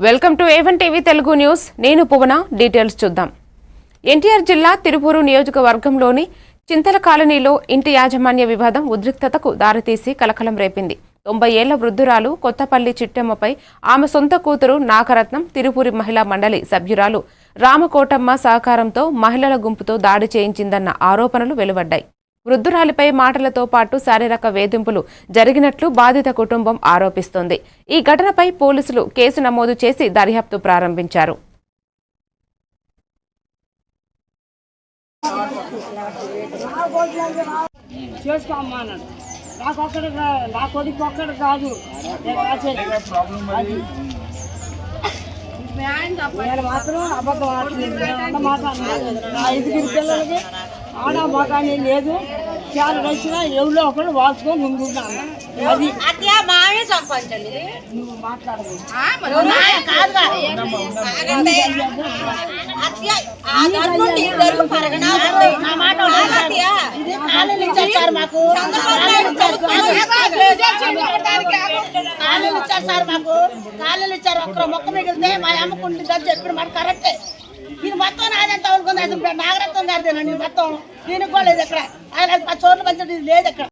Welcome to A1 TV Telugu news. నేను పువన. Details చూద్దాం. ఎన్టీఆర్ జిల్లా తిరుపూరు నియోజకవర్గంలోని చింతల కాలనీలో ఇంటి యాజమాన్య వివాదం ఉద్రిక్తతకు దారితీసి కలకలం రేపింది. 90 ఏళ్ల వృద్ధురాలు కొత్తపల్లి చిట్టెమ్మపై ఆమె సొంత కూతురు నాగరత్నం తిరుపూరి మహిళా మండలి సభ్యురాలు రామకోటమ్మ సహకారంతో మహిళల గుంపుతో దాడి చేయించిందన్న ఆరోపణలు వెలువడ్డాయి. వృద్ధురాలిపై మాటలతో పాటు శారీరక వేధింపులు జరిగినట్లు బాధిత కుటుంబం ఆరోపిస్తోంది. ఈ ఘటనపై పోలీసులు కేసు నమోదు చేసి దర్యాప్తు ప్రారంభించారు. మాత్రం అబద్ధం ఐదుగురి పిల్లలకి ఆడ మగానే లేదు. చాలా వచ్చినా ఎవరో ఒకరు వాల్చుకొని ముందున్నాను. అది అట్లా మామే సంపాదించండి. నువ్వు మాట్లాడదు కాళ్ళు ఇచ్చారు. ఒక్కరు మొక్క మిగిలితే మా అమ్మకుంటుంది అని చెప్పిన మాట కరెక్టే. ఇది మొత్తం నాదంతా అనుకుంది. అసలు నాగరత్నం గారిదేనా నీ మొత్తం? దీనికి కూడా లేదు ఎక్కడ. ఆయన చోట్ల పంచడం ఇది లేదు ఎక్కడ.